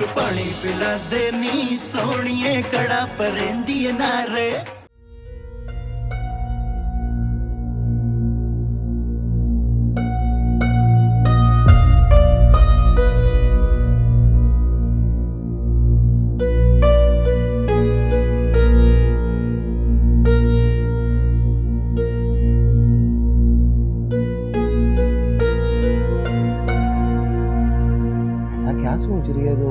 पानी पिला दे नी सोनिए कड़ा परेंदी नारे। क्या सोच रही है जो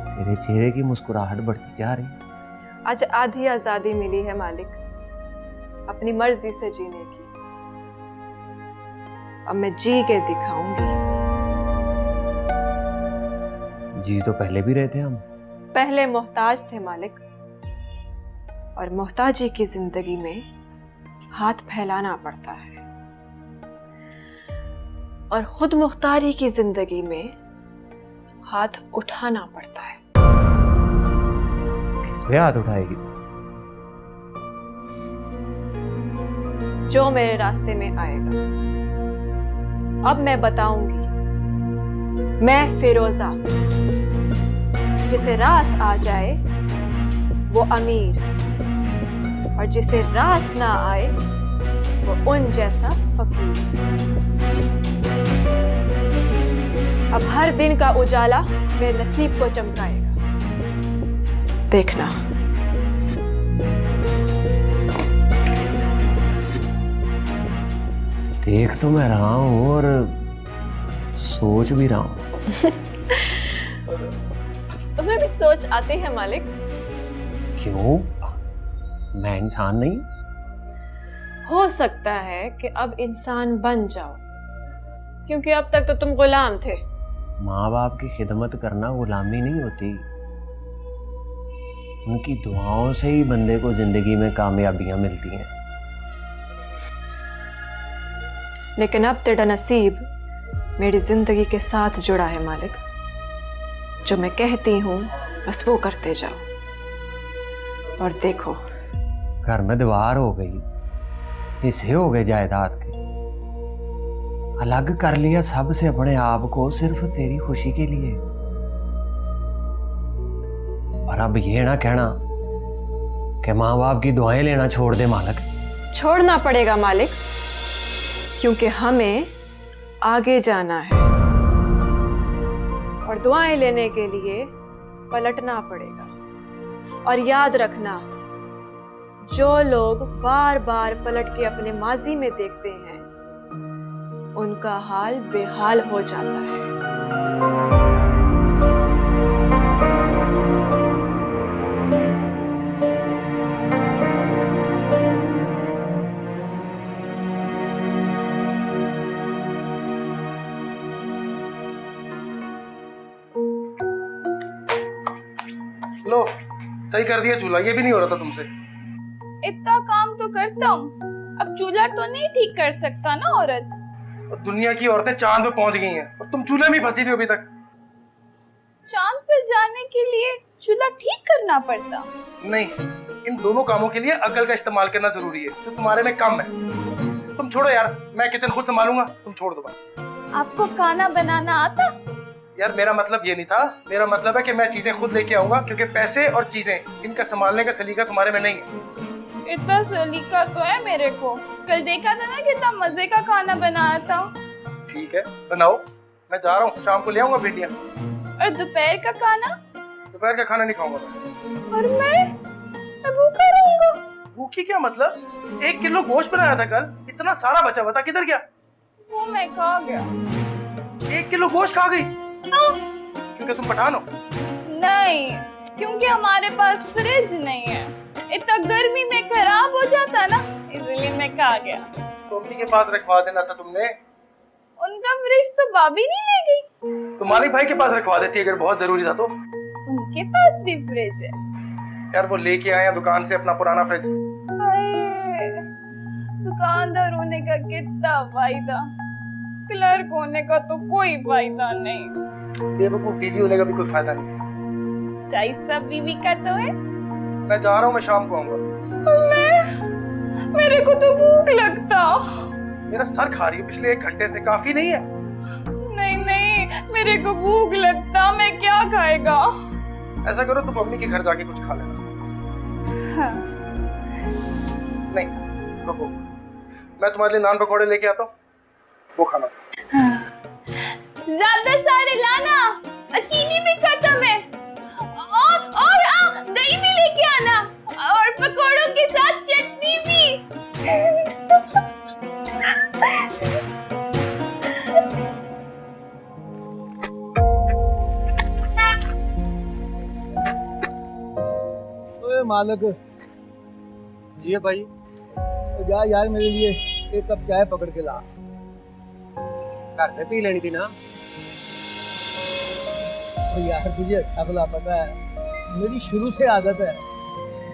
तेरे चेहरे की मुस्कुराहट बढ़ती जा रही है? आज आधी आजादी मिली है मालिक, अपनी मर्जी से जीने की। अब मैं जी के दिखाऊंगी। जी तो पहले भी रहे थे हम। पहले मोहताज थे मालिक, और मोहताजी की जिंदगी में हाथ फैलाना पड़ता है, और खुद मुख्तारी की जिंदगी में हाथ उठाना पड़ता है। किस पे हाथ उठाएगी? जो मेरे रास्ते में आएगा। अब मैं बताऊंगी, मैं फिरोजा, जिसे रास आ जाए वो अमीर, और जिसे रास ना आए वो उन जैसा फकीर। अब हर दिन का उजाला मेरे नसीब को चमकाएगा, देखना। देख तो मैं रहा हूं और सोच भी रहा हूं। तुम्हें भी सोच आती है मालिक? क्यों? मैं इंसान नहीं? हो सकता है कि अब इंसान बन जाओ, क्योंकि अब तक तो तुम गुलाम थे। माँ बाप की खिदमत करना गुलामी नहीं होती, उनकी दुआओं से ही बंदे को जिंदगी में कामयाबियां मिलती हैं। लेकिन अब तेरा नसीब मेरी जिंदगी के साथ जुड़ा है मालिक। जो मैं कहती हूँ बस वो करते जाओ, और देखो। घर में दीवार हो गई, हिस्से हो गए जायदाद के, अलग कर लिया सब से अपने आप को सिर्फ तेरी खुशी के लिए। और अब ये ना कहना कि माँ बाप की दुआएं लेना छोड़ दे मालिक। छोड़ना पड़ेगा मालिक, क्योंकि हमें आगे जाना है, और दुआएं लेने के लिए पलटना पड़ेगा। और याद रखना, जो लोग बार बार पलट के अपने माजी में देखते हैं उनका हाल बेहाल हो जाता है। लो, सही कर दिया चूल्हा। ये भी नहीं हो रहा था तुमसे। इतना काम तो करता हूँ, अब चूल्हा तो नहीं ठीक कर सकता ना औरत। और दुनिया की औरतें चांद पे पहुंच गई हैं और तुम चूल्हे में फंसी रही हो अभी तक। चांद पर जाने के लिए चूल्हा ठीक करना पड़ता? नहीं, इन दोनों कामों के लिए अकल का इस्तेमाल करना जरूरी है, जो तुम्हारे में कम है। तुम छोड़ो यार, मैं किचन खुद संभालूंगा, तुम छोड़ दो बस। आपको खाना बनाना आता? यार मेरा मतलब ये नहीं था, मेरा मतलब है कि मैं चीजें खुद लेके आऊंगा, क्योंकि पैसे और चीजें इनका संभालने का सलीका तुम्हारे में नहीं है। इतना सलीका तो है मेरे को। कल देखा था ना कितना मजे का खाना बनाया था। ठीक है, बनाओ, मैं जा रहा हूँ, शाम को ले आऊंगा भिंडियाँ। और दोपहर का खाना? दोपहर का खाना नहीं खाऊंगा मैं। और मैं भूखा रहूंगा? भूखी क्या मतलब? 1 किलो गोश्त बनाया था कल, इतना सारा बचा हुआ था, किधर गया? वो मैं खा गया। 1 किलो गोश्त खा गई? हाँ। क्योंकि तुम पठान हो? नहीं, क्योंकि हमारे पास फ्रिज नहीं है। इतना गर्मी में खराब हो जाता ना, इसलिए मैं खा गया। मम्मी के पास रखवा देना था तुमने। उनका फ्रिज तो भाभी नहीं ले गई। तो मालिक भाई के पास रखवा देती अगर बहुत जरूरी था तो। उनके पास भी फ्रिज है। यार वो लेके आए दुकान से अपना पुराना फ्रिज। दुकानदार होने का कितना फायदा, क्लर्क होने का तो कोई फायदा नहीं। बेवकूफ बीवी होने का भी कोई फायदा नहीं। शाइस्ता बीवी का तो है। मैं जा रहा हूँ, मैं शाम को आऊंगा। मेरे को तो भूख लगता। मेरा सर खा रही है पिछले 1 घंटे से, काफी नहीं है? नहीं नहीं, मेरे को भूख लगता, मैं क्या खाएगा? ऐसा करो तुम मम्मी के घर जाके कुछ खा लेना। हाँ। नहीं रुको, मैं तुम्हारे लिए नान पकौड़े लेके आता हूँ, वो खाना था। ज्यादा सारे लाना, चीनी भी खत्म है। और दही भी लेके आना, और पकौड़ों के साथ चटनी भी। ओए मालिक, जी भाई। जा यार मेरे लिए एक कप चाय पकड़ के ला। घर से पी लेनी थी ना। और यार तुझे अच्छा भला पता है, मेरी शुरू से आदत है,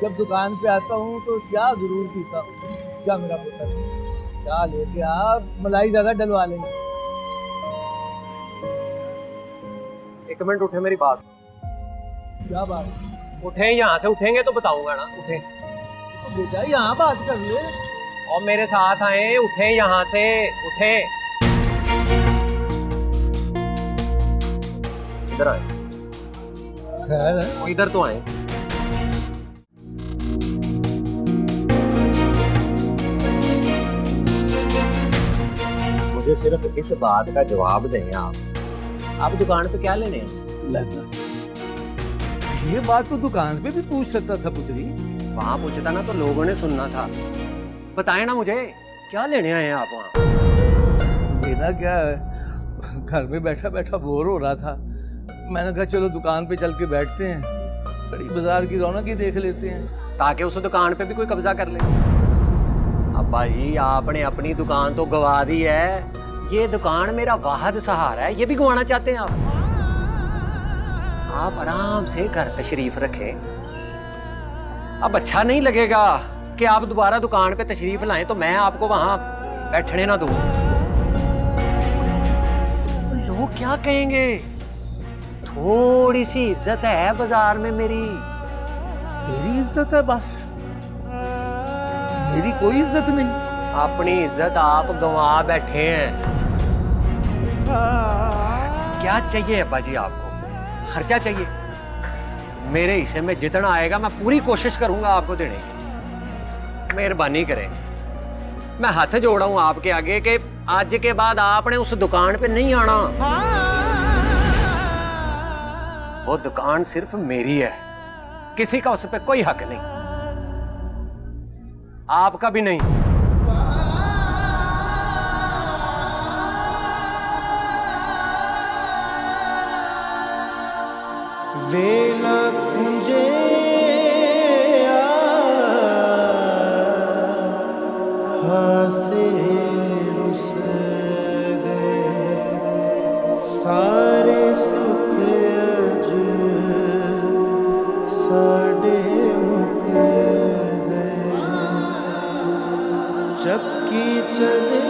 जब दुकान पे आता हूँ तो चाय जरूर पीता हूँ। क्या मेरा पुत्र, चाय लेके आ, मलाई ज्यादा डलवा लेंगे। एक मिनट उठे, मेरी बात। क्या बात? उठे, यहाँ से उठेंगे तो बताऊंगा ना। उठे बेटा यहाँ बात कर ले। और मेरे साथ आए, उठे यहाँ से, उठे। इधर आए। खैर है। वो इधर तो आए। मुझे सिर्फ इस बात का जवाब दें आप दुकान पे क्या लेने हैं? ले बस, ये बात तो दुकान पे भी पूछ सकता था पुत्री। वहां पूछता ना तो लोगों ने सुनना था। बताए ना मुझे, क्या लेने आए हैं आप वहाँ? लेना क्या है, घर में बैठा बैठा बोर हो रहा था, मैंने कहा चलो दुकान पे चल के बैठते हैं, बड़ी बाजार की रौनक ही देख लेते हैं। ताकि उस दुकान पे भी कोई कब्जा कर ले। अब्बा जी, आपने अपनी दुकान तो गवा दी है, ये दुकान मेरा वाहद सहारा है, ये भी गवाना चाहते हैं आप आराम से घर तशरीफ रखें। अब अच्छा नहीं लगेगा कि आप दोबारा दुकान पे तशरीफ लाएं तो मैं आपको वहां बैठने ना दूं। लोग क्या कहेंगे? थोड़ी सी इज्जत है बाजार में मेरी। तेरी इज्जत है बस, मेरी कोई इज्जत नहीं। अपनी इज्जत आप गंवा बैठे हैं। क्या चाहिए अब्बा जी आपको? खर्चा चाहिए? मेरे हिस्से में जितना आएगा मैं पूरी कोशिश करूंगा आपको देने की। मेहरबानी करें, मैं हाथ जोड़ा हूं आपके आगे कि आज के बाद आपने उस दुकान पे नहीं आना। वो दुकान सिर्फ मेरी है, किसी का उस पर कोई हक नहीं, आपका भी नहीं। वेला कुंजे हासे रुस गए सारे सुख अज साडे मुक गए चक्की चले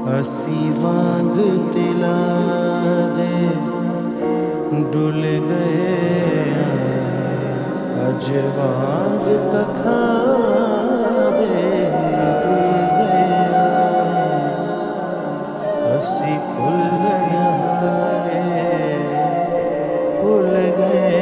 हसी वांग तिला दे डुल गए अज वांग कखा दे डुल गए हसी फुल्लड़ हारे फुल गए।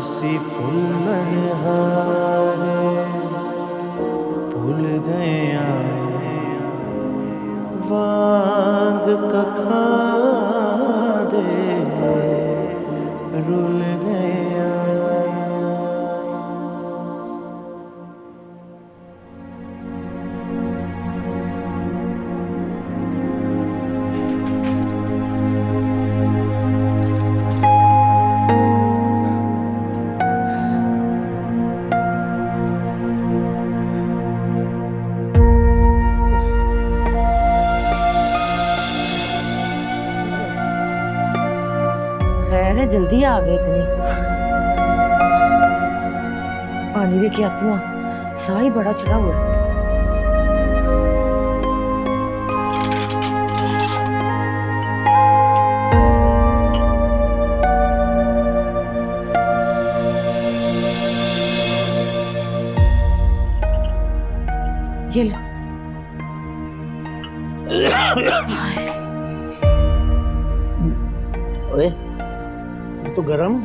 सी भुलण हारे भूल गया वांग कखा दे रुल गया। खैर है, जल्दी आ गए इतनी। पानी लेके आती हूँ, साह ही बड़ा चढ़ा हुआ है। ये लो। ओए, ये तो गर्म है,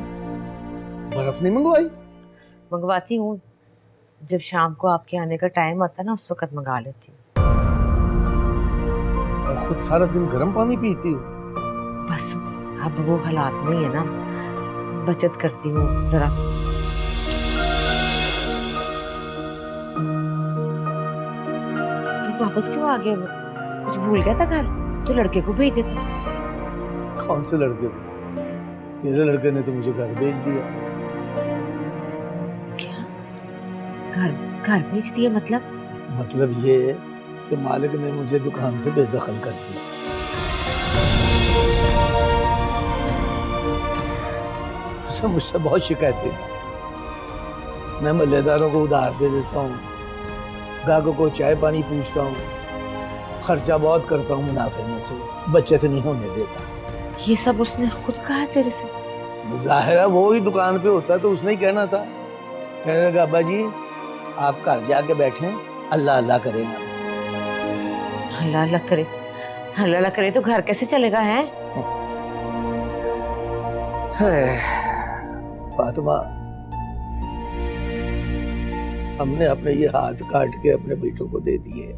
बर्फ नहीं मंगवाई? मंगवाती हूँ, जब शाम को आपके आने का टाइम आता है ना उस वक्त मंगा लेती हूँ। और खुद सारा दिन गर्म पानी पीती हो? बस अब वो हालात नहीं है ना, बचत करती हूँ जरा। तुम वापस क्यों आ गए? कुछ भूल गया था घर? तो लड़के को भेज देता। कौन से लड़के को? तेरे लड़के ने तो मुझे घर भेज दिया। क्या? घर भेज दिया मतलब? मतलब ये कि मालिक ने मुझे दुकान से बेदखल कर दिया। उसे मुझसे बहुत शिकायतें हैं। मैं मल्लेदारों को उधार दे देता हूँ, ग्राहकों को चाय पानी पूछता हूँ, खर्चा बहुत करता हूँ मुनाफे में से, बचत नहीं होने देता। ये सब उसने खुद कहा है तेरे से? जाहिर है वो ही दुकान पे होता तो उसने ही कहना था। कहने लगा अब्बा जी आप घर जाके बैठे, अल्लाह अल्लाह करें आप। अल्लाह अल्लाह करे, अल्लाह अल्लाह करे तो घर कैसे चलेगा है? फातिमा, हमने अपने ये हाथ काट के अपने बेटों को दे दिए,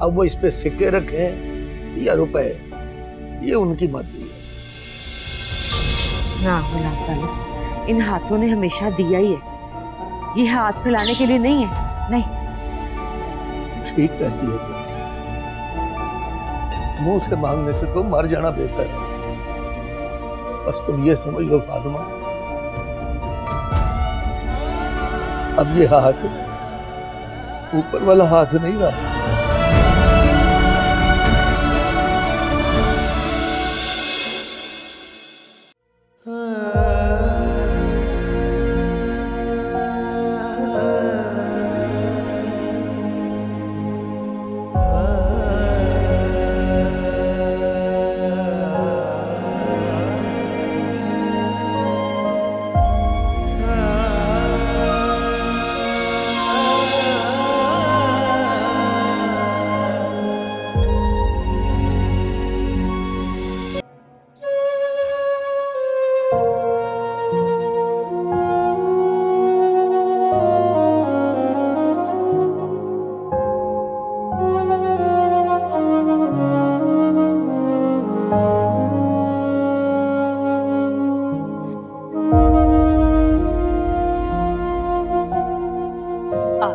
अब वो इस पे सिक्के रखें या रुपए, ये उनकी मर्जी है। ना गुलाम तालिब, इन हाथों ने हमेशा दिया ही है, ये हाथ फैलाने के लिए नहीं है। नहीं ठीक कहती है तुम, मुंह से मांगने से तो मर जाना बेहतर है। बस तुम ये समझ लो फातिमा, अब ये हाथ ऊपर वाला हाथ नहीं रहा।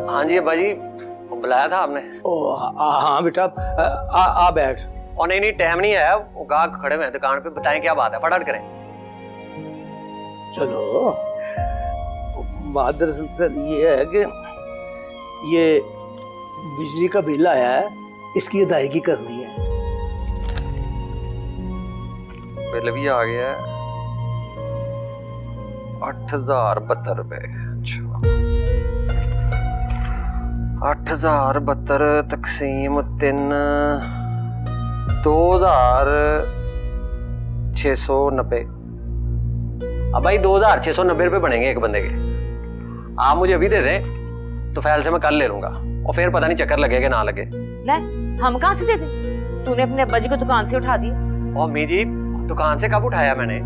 हाँ जी अब्बा जी, बुलाया था आपने? ओ हाँ बेटा, आ बैठ। और नहीं टाइम नहीं आया, वो गाहक खड़े हुए हैं दुकान पे, बताएं क्या बात है, फटाफट करें। चलो, दरअसल ये है कि ये बिजली का बिल आया है, इसकी अदायगी करनी है। बिल भी आ गया है 8,072 रुपए। अच्छा 8,072 तकसीम 3 2,690। अब भाई 2,690 रुपए बनेंगे एक बंदे के। आप मुझे अभी दे दें तो फाइल से मैं कल ले लूंगा, और फिर पता नहीं चक्कर लगे कि ना लगे। ले, हम कहाँ से दे दे? तूने अपने अब्बा जी को दुकान से उठा दिया। और मी जी, दुकान से कब उठाया मैंने?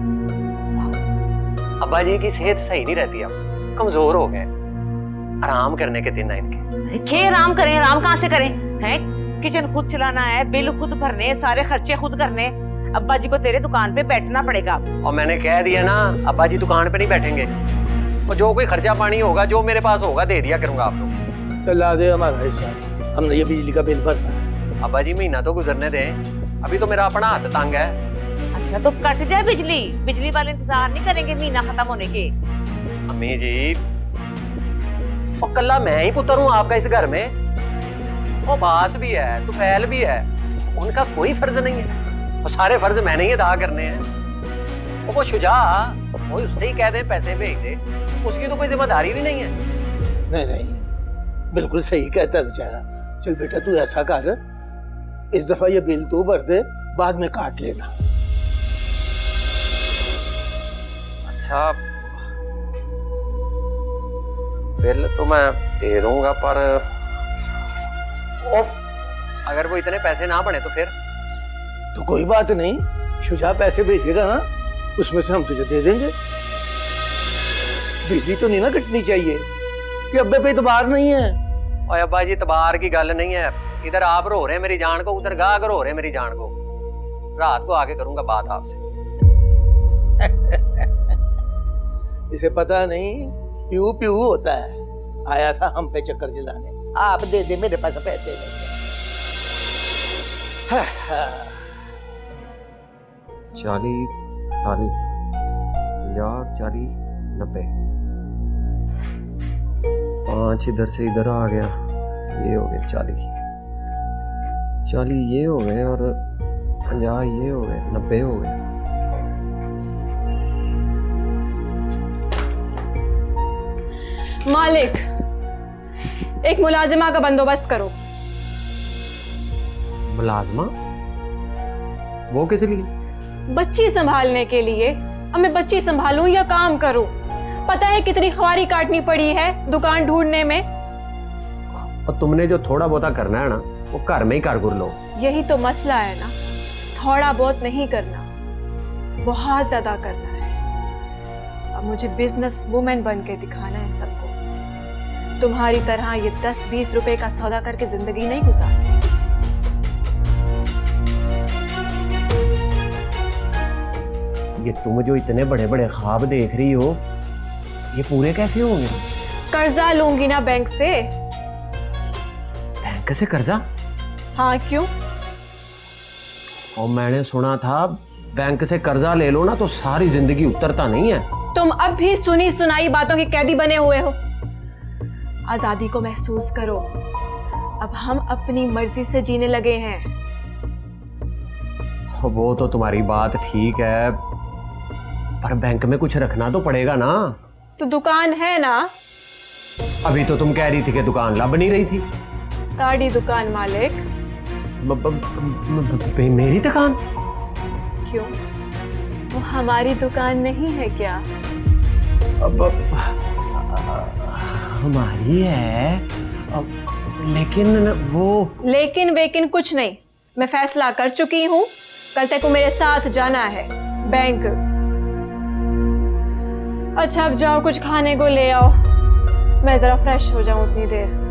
अब्बा जी की सेहत सही नहीं रहती, अब कमजोर हो गए, आराम करने के दिन है इनके। खे आराम करें, आराम कहाँ से करें हैं? किचन खुद चलाना है, बिल खुद भरने, सारे खर्चे खुद करने। अब्बा जी को तेरे दुकान पे बैठना पड़ेगा। और मैंने कह दिया ना, अब्बा जी दुकान पे नहीं बैठेंगे, तो जो कोई खर्चा पानी होगा, जो मेरे पास होगा दे दिया करूंगा आप लोग। तो ला दे हमारा हिस्सा, हमने ये बिजली का बिल भरना है। अब्बा जी महीना तो गुजरने दें, अभी तो मेरा अपना हाथ तंग है। अच्छा तो कट जाए बिजली, बिजली वाले इंतजार नहीं करेंगे महीना खत्म होने के। अम्मी जी, और कल्ला मैं ही पुत्र हूँ आपका इस घर में, वो बात भी है, तुफैल भी है, उनका कोई फर्ज नहीं है, वो सारे फर्ज मैंने ही अदा करने हैं। वो शुजा, वो उससे ही कह दे पैसे भेज दे, उसकी तो कोई जिम्मेदारी भी नहीं है। नहीं नहीं, बिल्कुल सही कहता है बेचारा। चल बेटा तू ऐसा कर, इस दफा ये बिल तू भर दे, बाद में काट लेना। अच्छा, बिल तो मैं दे दूंगा, पर अगर वो इतने पैसे ना बने तो फिर? तो कोई बात नहीं, शुजा पैसे भेजेगा ना, उसमें से हम तुझे दे देंगे। बिजली तो नहीं ना कटनी चाहिए, कि अब्बे पे इतबार नहीं है। और अब्बा जी तबार की गल नहीं है, इधर आप रो रहे हैं मेरी जान को, उधर गाहक रो रहे हैं मेरी जान को। रात को आके करूंगा बात आपसे। इसे पता नहीं प्यू प्यू होता है, आया था हम पे चक्कर जलाने। आप दे दे, मेरे पास पैसे नहीं है। 40, 40, 50, 40, 90, 5 इधर से इधर आ गया, ये हो गए 40, 40 ये हो गए, और 50 ये हो गए, 90 हो गए। मालिक, एक मुलाजिमा का बंदोबस्त करो। मुलाजमा? वो किस लिए? बच्ची संभालने के लिए। अब मैं बच्ची संभालूं या काम करूं? पता है कितनी ख्वारी काटनी पड़ी है दुकान ढूंढने में। और तुमने जो थोड़ा बहुता करना है ना, वो घर में ही कर लो। यही तो मसला है ना, थोड़ा बहुत नहीं करना, बहुत ज्यादा करना है। अब मुझे बिजनेस वुमेन बन के दिखाना है सबको। तुम्हारी तरह ये 10-20 रुपए का सौदा करके जिंदगी नहीं गुजारनी। ये तुम जो इतने बड़े बड़े ख्वाब देख रही हो, ये पूरे कैसे होंगे? कर्जा लूंगी ना बैंक से। बैंक से कर्जा? हाँ, क्यों? और मैंने सुना था बैंक से कर्जा ले लो ना तो सारी जिंदगी उतरता नहीं है। तुम अब भी सुनी सुनाई बातों के कैदी बने हुए हो। आजादी को महसूस करो। अब हम अपनी मर्जी से जीने लगे हैं। वो तो तुम्हारी बात ठीक है, पर बैंक में कुछ रखना तो पड़ेगा ना। तो दुकान है ना। अभी तो तुम कह रही थी कि दुकान लब नहीं रही थी। ताड़ी दुकान मालिक। मेरी दुकान? क्यों, वो हमारी दुकान नहीं है क्या? अब हमारी है, लेकिन वो लेकिन वेकिन कुछ नहीं। मैं फैसला कर चुकी हूँ, कल तक को मेरे साथ जाना है बैंक। अच्छा अब जाओ, कुछ खाने को ले आओ, मैं जरा फ्रेश हो जाऊं उतनी देर।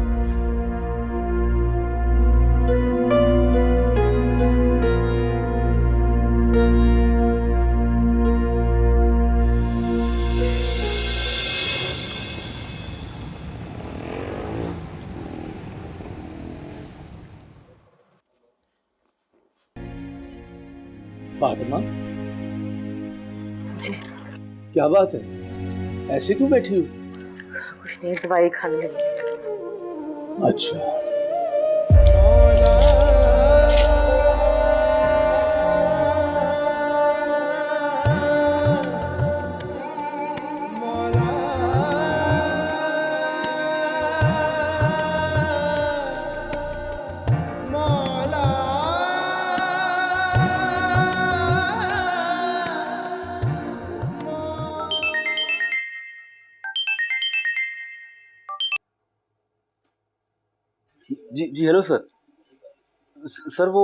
फातिमा, क्या बात है, ऐसे क्यों बैठी हो? कुछ नहीं, दवाई खाने लगी। अच्छा, जी जी हेलो सर। सर वो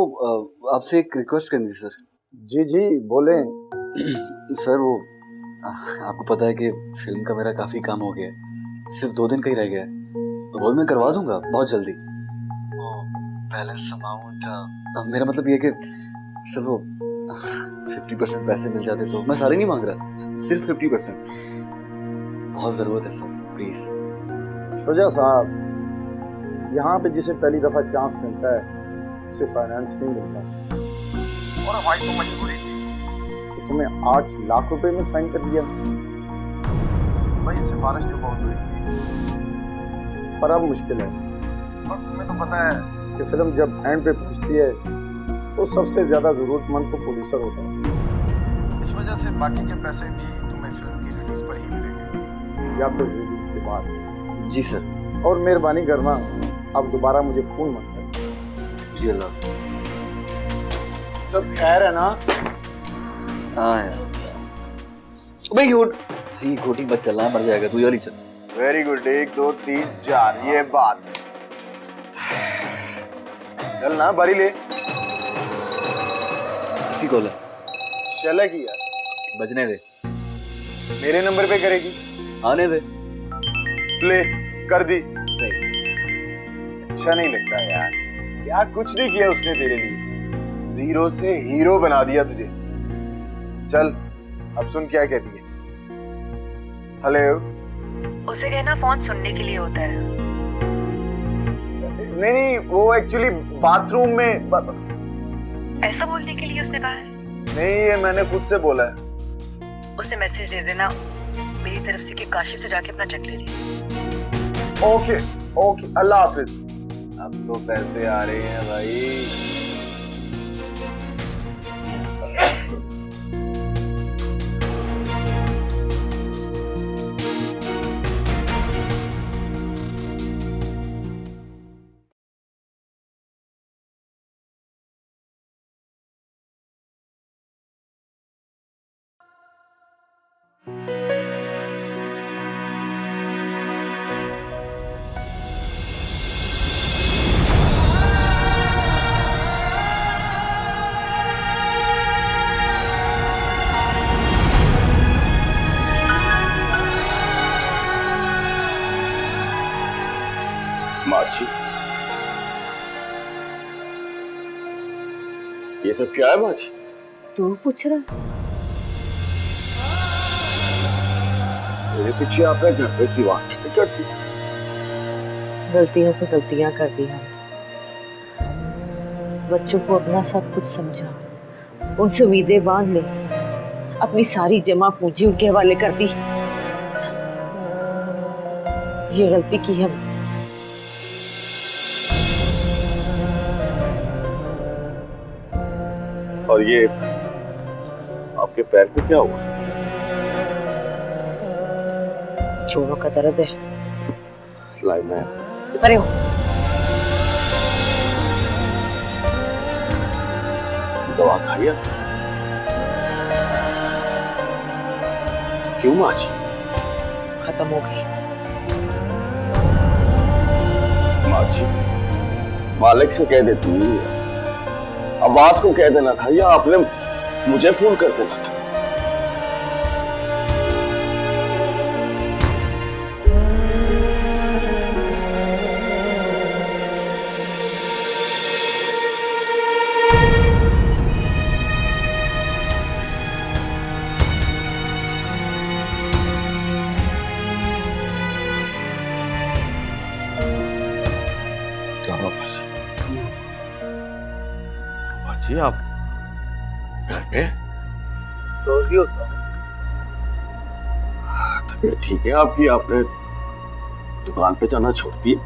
आपसे एक रिक्वेस्ट करनी थी सर। जी जी बोलें। सर वो आपको पता है कि फिल्म का मेरा काफ़ी काम हो गया है, सिर्फ 2 दिन का ही रह गया है। वो मैं करवा दूंगा बहुत जल्दी। वो बैलेंस अमाउंट, मेरा मतलब ये कि सिर्फ वो 50% पैसे मिल जाते तो। मैं सारे नहीं मांग रहा, सिर्फ 50%। बहुत ज़रूरत है सर, प्लीज़। शुजा साहब, यहाँ पे जिसे पहली दफ़ा चांस मिलता है उसे फाइनेंस नहीं मिलता। और हमारी तो मजबूरी थी कि तुम्हें 8 लाख रुपए में साइन कर दिया। भाई सिफारिश जो बहुत बड़ी थी, पर अब मुश्किल है। और तुम्हें तो पता है कि फिल्म जब एंड पे पहुंचती है तो सबसे ज्यादा जरूरतमंद तो प्रोड्यूसर होता है। इस वजह से बाकी के पैसे भी तुम्हें फिल्म की रिलीज पर ही मिलेंगे या फिर रिलीज के बाद। जी सर। और मेहरबानी करना, अब दोबारा मुझे फोन मत कर। जी अल्लाह हाफ़िज़। सब खैर है ना? हाँ यार। भाई ये घोटी मत चलना, मर जाएगा तू, वाली चल। Very good. 1 2 3 4 ये बात। चल ना, बारी ले। किसी कॉल है? शैला की यार। बजने दे। मेरे नंबर पे करेगी? आने दे। ले कर दी। नहीं। अच्छा नहीं लगता यार, क्या कुछ नहीं किया उसने तेरे लिए, 0 से हीरो बना दिया तुझे। चल अब सुन क्या कहती है। हेलो। उसे कहना फोन सुनने के लिए होता है। नहीं, वो एक्चुअली बाथरूम में ऐसा बोलने के लिए उसने कहा है? नहीं, ये मैंने खुद से बोला है। उसे मैसेज दे देना मेरी तरफ से कि काशिफ से जाके अपना चेक ले ले। ओके ओके, अल्लाह हाफिज। अब तो पैसे आ रहे हैं भाई। माची, ये सब क्या है माची? तू पूछ रहा? मेरे पीछे आपने घर पे दीवार नहीं करती। गलतियों पे गलतियां कर दी हम। बच्चों को अपना सब कुछ समझा, उनसे उम्मीदें बांध ले, अपनी सारी जमा पूंजी उनके हवाले कर दी। ये गलती की हम। और ये आपके पैर पे क्या हुआ? जोड़ों का दर्द है। लाई मैं परे हो। दवा खाइए। क्यों माची? खत्म हो गई। माची, मालिक से कह देती, अब्बास को कह देना था, या आपने मुझे फोन कर देना था। जी आप घर पे? रोज ही होता है। तबीयत ठीक है आपकी? आपने दुकान पे जाना छोड़ दिया?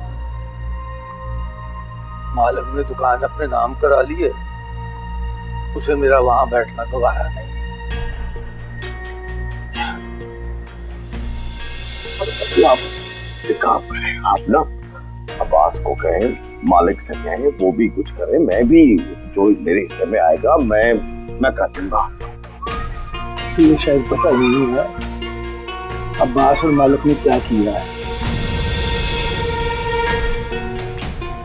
मालिक ने दुकान अपने नाम करा ली है, उसे मेरा वहां बैठना गवारा नहीं। आप एक काम करें, आप ना अब्बास को कहें, मालिक से कहें, वो भी कुछ करे, मैं भी जो मेरे हिस्से में आएगा मैं कर दूंगा। तो ये शायद पता नहीं है अब्बास और मालिक ने क्या किया है।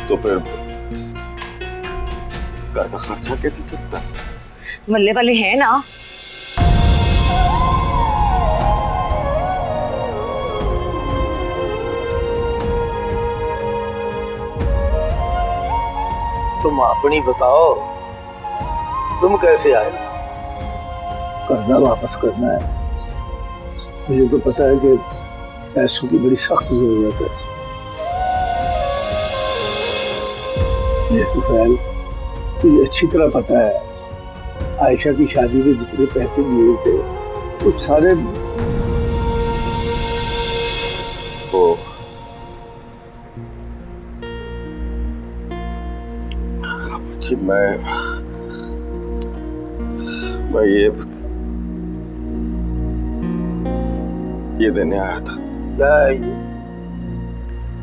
तो फिर घर का खर्चा कैसे चलता है? मल्ले वाले हैं ना। तुम अपनी बताओ, तुम कैसे आए? कर्जा वापस करना है, तुझे तो पता है कि पैसों की बड़ी सख्त जरूरत है। देख तुफैल, तुझे अच्छी तरह पता है आयशा की शादी में जितने पैसे दिए थे वो सारे जी मैं ये देने आया था। क्या है ये?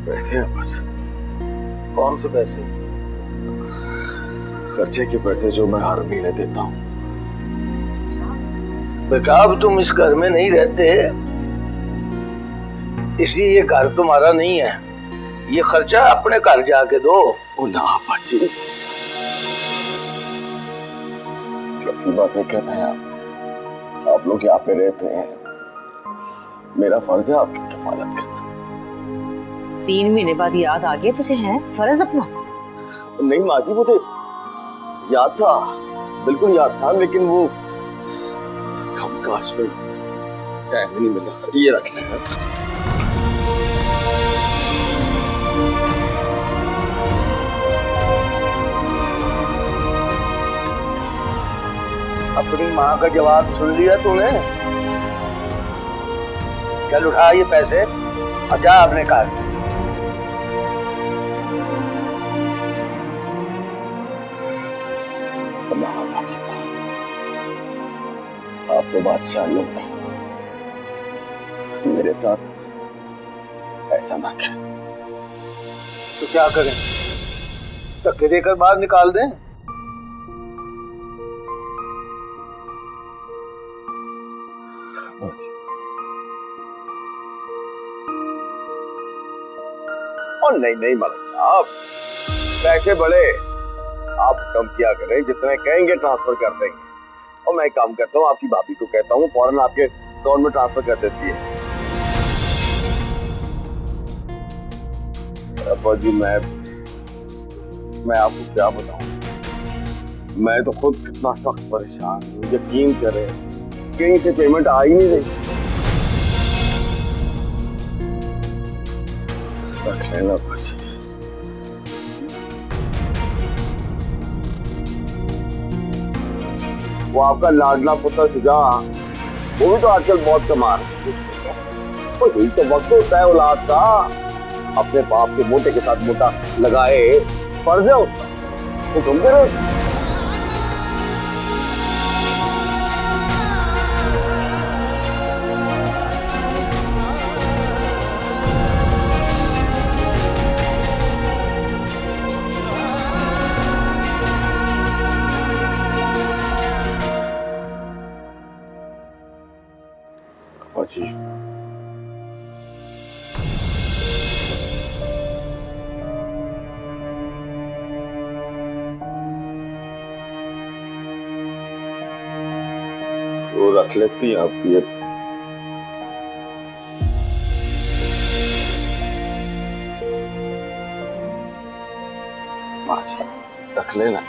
पैसे हैं कुछ। कौन से पैसे? खर्चे के पैसे जो मैं हर महीने देता हूँ। बेटा अब तुम इस घर में नहीं रहते, इसलिए ये घर तुम्हारा नहीं है। ये खर्चा अपने घर जाके दो। ओ ना बाजी, कैसी बातें कर रहे हैं आप लोग यहाँ पे रहते हैं, मेरा फर्ज है आपकी कफालत करना। 3 महीने बाद याद आ गया तुझे, है फर्ज अपना? नहीं माँ जी, मुझे याद था, बिल्कुल याद था, लेकिन वो कम काश में टाइम ही नहीं मिला। ये रखना है। अपनी माँ का जवाब सुन लिया तूने? चल उठा ये पैसे और जा अपने घर। आप तो बादशाह लोग हैं, मेरे साथ ऐसा ना करें। तो क्या करें? धक्के देकर बाहर निकाल दें? और नहीं नहीं मालिक साहब, पैसे बड़े आप कम किया करें, जितने कहेंगे ट्रांसफर कर देंगे। और मैं काम करता हूँ, आपकी भाभी को कहता हूँ फौरन आपके अकाउंट में ट्रांसफर कर देती है। अब्बा जी मैं आपको क्या बताऊं, मैं तो खुद कितना सख्त परेशान हूँ। यकीन करें कहीं से पेमेंट आ ही नहीं रही। रख लेना कुछ। वो आपका लाडला पुत्र शुजा, वो भी तो आजकल बहुत कमा रहा है। तो यही तो वक्त होता है औलाद का, अपने बाप के मोटे के साथ मोटा लगाए, फर्ज है उसका। तो तुम करो उसका। जी वो रख लेती हैं आप ये। अच्छा रख लेना।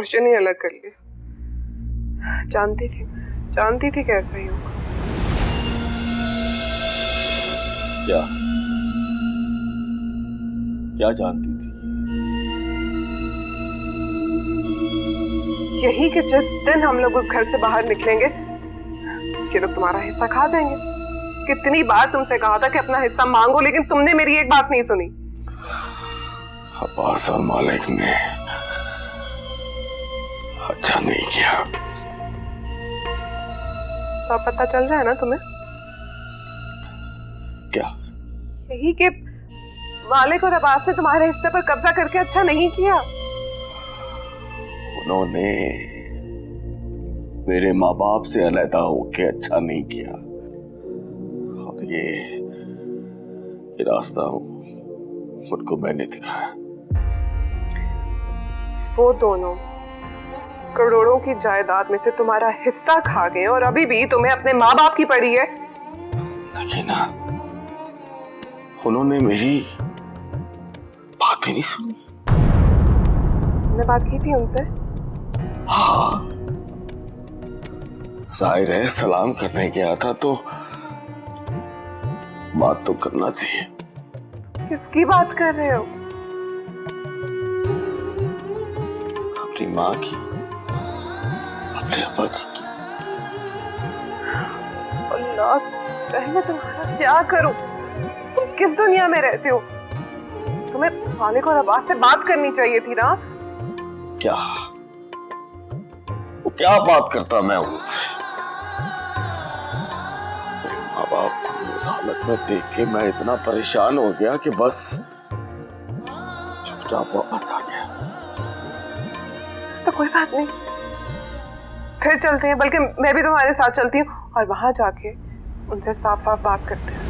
पोर्शन ही अलग कर लिया। जानती थी कैसा ही होगा। क्या जानती थी? यही कि जिस दिन हम लोग उस घर से बाहर निकलेंगे ये लोग तुम्हारा हिस्सा खा जाएंगे। कितनी बार तुमसे कहा था कि अपना हिस्सा मांगो, लेकिन तुमने मेरी एक बात नहीं सुनी। अब्बास और मालिक ने अच्छा नहीं किया। तो अब पता चल रहा है ना तुम्हें? क्या? यही कि मालिक और अब्बास ने तुम्हारे हिस्से पर कब्जा करके अच्छा नहीं किया। उन्होंने मेरे माँ बाप से अलहदा होके अच्छा नहीं किया, और ये रास्ता उनको मैंने दिखाया। वो दोनों करोड़ों की जायदाद में से तुम्हारा हिस्सा खा गए और अभी भी तुम्हें अपने माँ बाप की पड़ी है। लेकिन उन्होंने मेरी बात ही नहीं सुनी। तुमने बात की थी उनसे? हाँ, जाहिर है सलाम करने गया था तो बात तो करना थी। किसकी बात कर रहे हो? अपनी माँ की, अपने अब्बा जी की। अल्लाह, मैं तुम्हारा क्या करूं? तुम किस दुनिया में रहते हो? तुम्हें मालिक और अब्बास से बात करनी चाहिए थी ना। क्या वो क्या बात करता मैं उनसे? मेरे माँ बाप को उस हालत में देख के मैं इतना परेशान हो गया कि बस चुपचाप वापस आ गया। तो कोई बात नहीं, फिर चलते हैं। बल्कि मैं भी तुम्हारे साथ चलती हूँ और वहां जाके उनसे साफ साफ बात करते हैं।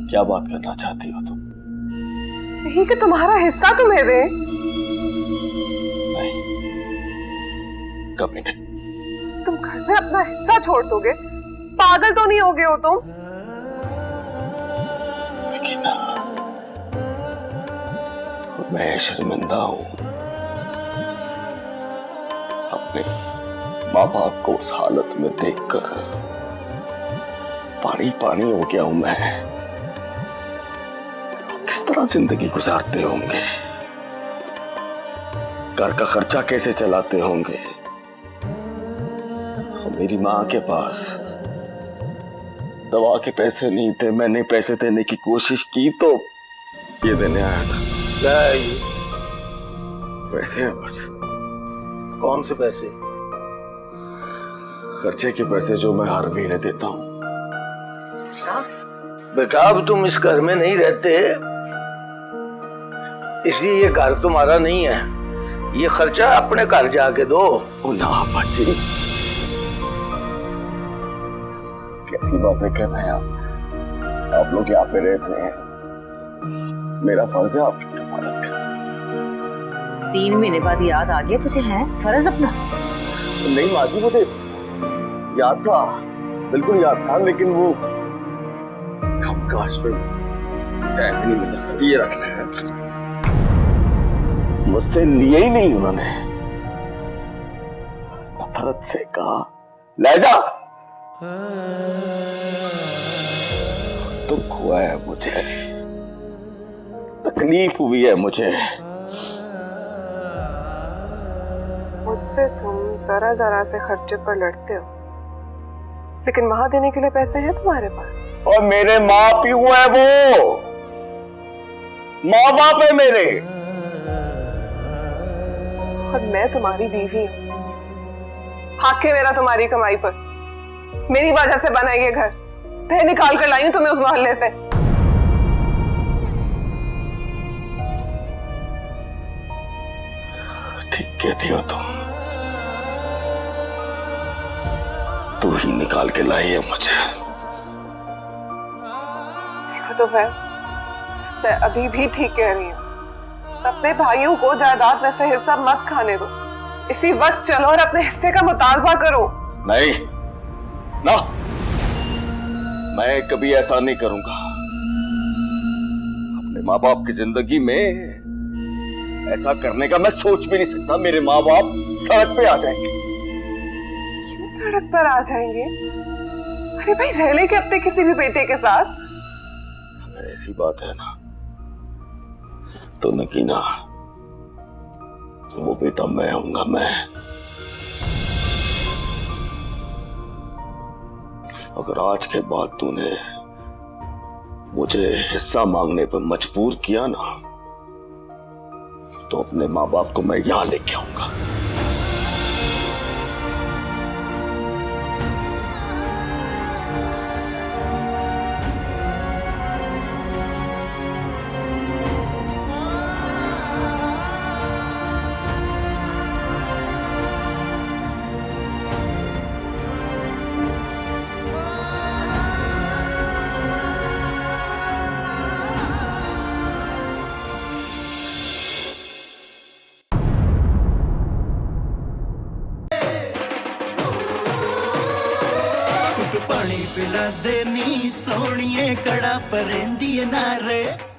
क्या बात करना चाहती हो तुम? यही कि तुम्हारा हिस्सा तुम्हें दे। नहीं, कभी नहीं। तुम घर में अपना हिस्सा छोड़ दोगे? पागल तो नहीं हो गए हो तुम? लेकिन मैं शर्मिंदा हूं। अपने माँ बाप को उस हालत में देखकर पानी पानी हो गया हूं मैं। किस तरह जिंदगी गुजारते होंगे, घर का खर्चा कैसे चलाते होंगे। मेरी माँ के पास दवा के पैसे नहीं थे, मैंने पैसे देने की कोशिश की तो ये देने आया था। पैसे हैं बस। कौन से पैसे? खर्चे के पैसे जो मैं हर महीने देता हूँ। बेटा अब तुम इस घर में नहीं रहते, इसलिए ये घर तुम्हारा नहीं है। ये खर्चा अपने घर जाके दो। ना बच्ची, कैसी बातें कर रहे हैं आप लोग यहाँ पे रहते हैं, मेरा फर्ज है आपकी कफालत करना। 3 महीने बाद याद आ गया तुझे? है फर्ज अपना? नहीं माँ जी, मुझे याद था, बिल्कुल याद था, लेकिन वो काज पे टाइम नहीं मिला। ये रखना है, मुझसे लिए ही नहीं उन्होंने। नफरत से कहा ले जा। दुख हुआ है मुझे, तकलीफ हुई है मुझे। मुझसे तुम जरा जरा से खर्चे पर लड़ते हो, लेकिन वहां देने के लिए पैसे हैं तुम्हारे पास। और मेरे माँ प्यू है, वो माँ बाप है मेरे। और मैं तुम्हारी बीवी हूँ। हक है मेरा तुम्हारी कमाई पर। मेरी वजह से बना ये घर। मैं निकाल कर लाई हूं तुम्हें उस मोहल्ले से। ठीक कहती हो तुम, तू ही निकाल के लाई है मुझे। देखो तो मैं अभी भी ठीक कह रही हूँ। अपने भाइयों को जायदाद में से हिस्सा मत खाने दो। इसी वक्त चलो और अपने हिस्से का मुतालबा करो। नहीं ना, मैं कभी ऐसा नहीं करूंगा। अपने माँ बाप की जिंदगी में ऐसा करने का मैं सोच भी नहीं सकता। मेरे माँ बाप सड़क पे आ जाएंगे। क्यों सड़क पर आ जाएंगे? अरे भाई, रह ले के अपने किसी भी बेटे के साथ। अगर ऐसी बात है ना तो नगीना, वो बेटा मैं हूंगा। मैं अगर आज के बाद तूने मुझे हिस्सा मांगने पर मजबूर किया ना, तो अपने माँ बाप को मैं यहां लेके आऊंगा। पानी पिला दे नी सोनिए कड़ा परेंदी नारे